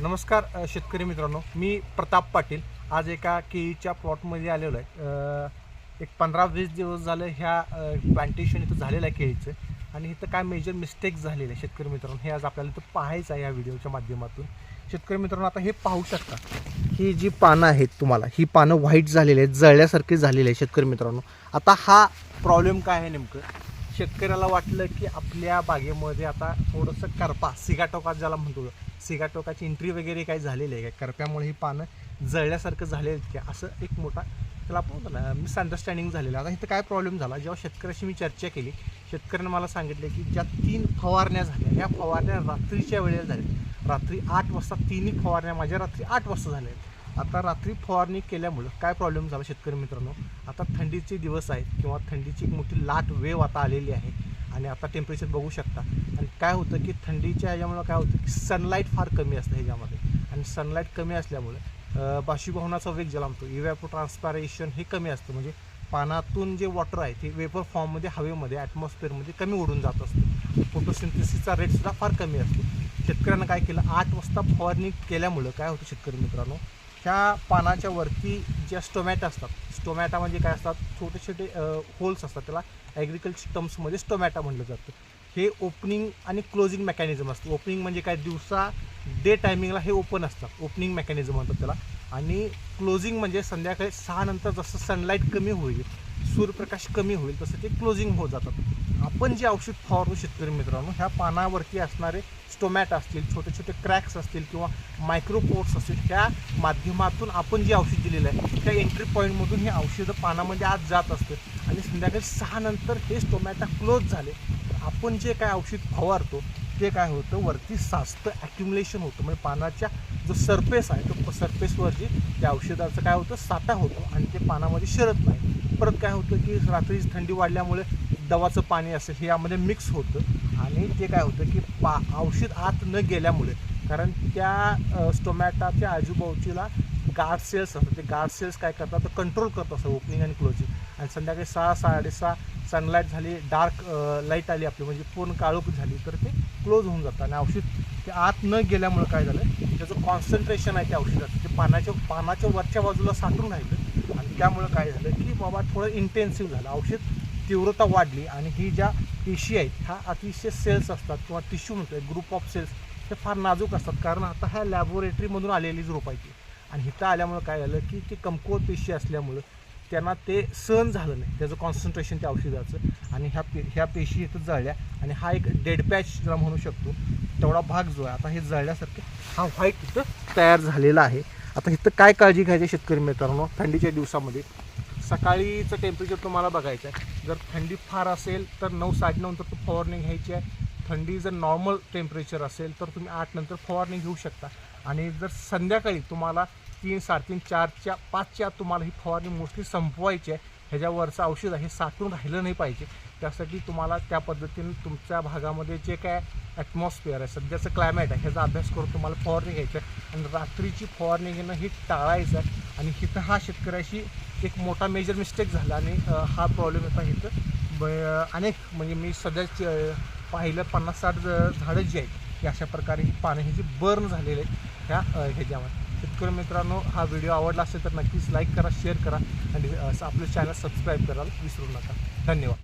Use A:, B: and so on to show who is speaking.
A: नमस्कार शेतकरी मित्रांनो, मी प्रताप पाटील आज एका केळीच्या प्लॉटमध्ये आलेलो आहे। एक 15-20 दिवस झाले ह्या प्लांटेशन इथं झालेलं आहे केळीचं, आणि इथं काय मेजर मिस्टेक्स झालेले शेतकरी मित्रांनो हे आज आपल्याला इथं पाहायचं आहे या व्हिडिओच्या माध्यमातून। शेतकरी मित्रांनो, आता हे पाहू शकता, ही जी पानं आहेत तुम्हाला, ही पानं व्हाईट झालेली आहेत, जळल्यासारखे झालेले आहे शेतकरी मित्रांनो। आता हा प्रॉब्लेम काय आहे नेमकं, शेतकऱ्याला वाटलं की आपल्या बागेमध्ये आता थोडंसं करपा सिगाटोका ज्याला म्हणतो, सिगाटोकाची एंट्री वगैरे काही झालेली आहे, करप्यामुळे ही पानं जळल्यासारखं झाले आहेत की असं एक मोठा त्याला आपण म्हणतो ना मिसअंडरस्टँडिंग झालेलं। आता इथं काय प्रॉब्लेम झाला, जेव्हा शेतकऱ्याशी मी चर्चा केली, शेतकऱ्याने मला सांगितले की ज्या 3 फवारण्या झाल्या ह्या फवारण्या रात्रीच्या वेळेला झाल्या, रात्री 8 वाजता तिन्ही फवारण्या माझ्या रात्री 8 वाजता झाल्या आहेत। आता रात्री फवारणी केल्यामुळं काय प्रॉब्लेम झाला शेतकरी मित्रांनो, आता थंडीचे दिवस आहेत किंवा थंडीची एक मोठी लाट वेव आता आलेली आहे, आणि आता टेम्परेचर बघू शकता। आणि काय होतं की थंडीच्या ह्याच्यामुळं काय होतं की सनलाईट फार कमी असतं ह्याच्यामध्ये, आणि सनलाईट कमी असल्यामुळे बाष्पीभवनाचा वेग ज्याला म्हणतो इव्हॅपो ट्रान्सपायरेशन हे कमी असतं, म्हणजे पानातून जे वॉटर आहे ते वेपर फॉर्ममध्ये हवेमध्ये ॲटमॉस्फिअरमध्ये कमी उडून जात असतं, फोटोसिंथेसिसचा रेटसुद्धा फार कमी असतो। शेतकऱ्यांना काय केलं, 8 वाजता फवारणी केल्यामुळं काय होतं शेतकरी मित्रांनो, ह्या पानाच्या वरती ज्या स्टोमॅटा असतात, स्टोमॅटा म्हणजे काय असतात, छोटे छोटे होल्स असतात, त्याला ॲग्रिकल्चर टर्म्समध्ये स्टोमॅटा म्हटलं जातं। हे ओपनिंग आणि क्लोजिंग मेकॅनिझम असतं। ओपनिंग म्हणजे काय, दिवसा डे टायमिंगला हे ओपन असतात, ओपनिंग मेकॅनिझम म्हणतात त्याला, आणि क्लोजिंग म्हणजे संध्याकाळी 6 नंतर जसं सनलाईट कमी होईल, सूर्यप्रकाश कमी होईल, तसं ते क्लोजिंग होत जातात। आपण जे औषध फवारतो शेतकरी मित्रांनो, ह्या पानावरती असणारे स्टोमॅटा असतील, छोटे छोटे क्रॅक्स असतील किंवा मायक्रोपोर्ट्स असतील, ह्या माध्यमातून आपण जे औषध दिलेलं आहे त्या एंट्री पॉईंटमधून हे औषधं पानामध्ये आत जात असतं, आणि संध्याकाळी 6 नंतर हे स्टोमॅटा क्लोज झाले तर आपण जे काय औषध फवारतो ते काय होतं, वरती साचतं, ॲक्युम्युलेशन होतं, म्हणजे पानाच्या जो सरफेस आहे तो सरफेसवरची त्या औषधाचं काय होतं, साठा होतो, आणि ते पानामध्ये शिरत नाही। परत काय होतं की रात्री थंडी वाढल्यामुळे दवाचं पाणी असेल हे यामध्ये मिक्स होतं, आणि ते काय होतं की औषध आत न गेल्यामुळे, कारण त्या स्टोमॅटाच्या आजूबाजूला गार्ड सेल्स असतात, ते गार्ड सेल्स काय करतात तर कंट्रोल करत असतात ओपनिंग आणि क्लोजिंग, आणि संध्याकाळी 6-6:30 सनलाईट झाली, डार्क लाईट आली आपली, म्हणजे पूर्ण काळोख झाली तर ते क्लोज होऊन जातं, आणि औषध ते आत न गेल्यामुळे काय झालं, त्याचं कॉन्सन्ट्रेशन आहे त्या औषधाचं ते पानाच्या वरच्या बाजूला साठून राहिलं, आणि त्यामुळं काय झालं की बाबा थोडं इंटेन्सिव्ह झालं, औषध तीव्रता वाढली, आणि ही ज्या पेशी आहेत ह्या अतिशय सेल्स असतात किंवा टिश्यू म्हणतो ग्रुप ऑफ सेल्स, हे फार नाजूक असतात, कारण आता ह्या लॅबोरेटरीमधून आलेलीच रोपायची, आणि इथं आल्यामुळं काय झालं की ते कमकुवत पेशी असल्यामुळं त्यांना ते सहन झालं नाही त्याचं कॉन्सन्ट्रेशन त्या औषधाचं, आणि ह्या पेशी इथं जळल्या, आणि हा एक डेड पॅच ज्याला म्हणू शकतो तेवढा भाग जो आहे आता हे जळल्यासारखं हा व्हाईट इथं तयार झालेला आहे। आता इथं काय काळजी घ्यायची शेतकरी मित्रांनो, थंडीच्या दिवसामध्ये सकाळीचं टेम्परेचर तुम्हाला बघायचं आहे, जर थंडी फार असेल तर 9-9:30 नंतर तो फवारणी घ्यायची आहे, थंडी जर नॉर्मल टेम्परेचर असेल तर तुम्ही 8 नंतर फवारणी घेऊ शकता, आणि जर संध्याकाळी तुम्हाला 3, 3:30, 4, 5च्या तुम्हाला ही फवारणी मोस्टली संपवायची आहे, ह्याच्यावरचं औषध आहे हे साठून राहिलं नाही पाहिजे, त्यासाठी तुम्हाला त्या पद्धतीने तुमच्या भागामध्ये जे काय ॲटमॉस्फिअर आहे, सध्याचं क्लायमेट आहे, ह्याचा अभ्यास करून तुम्हाला फवारणी घ्यायची आहे, आणि रात्रीची फवारणी घेणं हे टाळायचं आहे। आणि इथं हा शेतकऱ्याशी एक मोठा मेजर मिस्टेक झाला, आणि हा प्रॉब्लेम येता इथं अनेक म्हणजे मी सध्याच पाहिलं 50-60 झाडं जी आहेत की अशा प्रकारे ही पानं ही जी बर्न झालेले आहेत ह्याच्यामध्ये। शेतकरी मित्रांनो, हा व्हिडिओ आवडला असेल तर नक्कीच लाईक करा, शेअर करा, आणि आपलं चॅनल सबस्क्राईब करायला विसरू नका। धन्यवाद।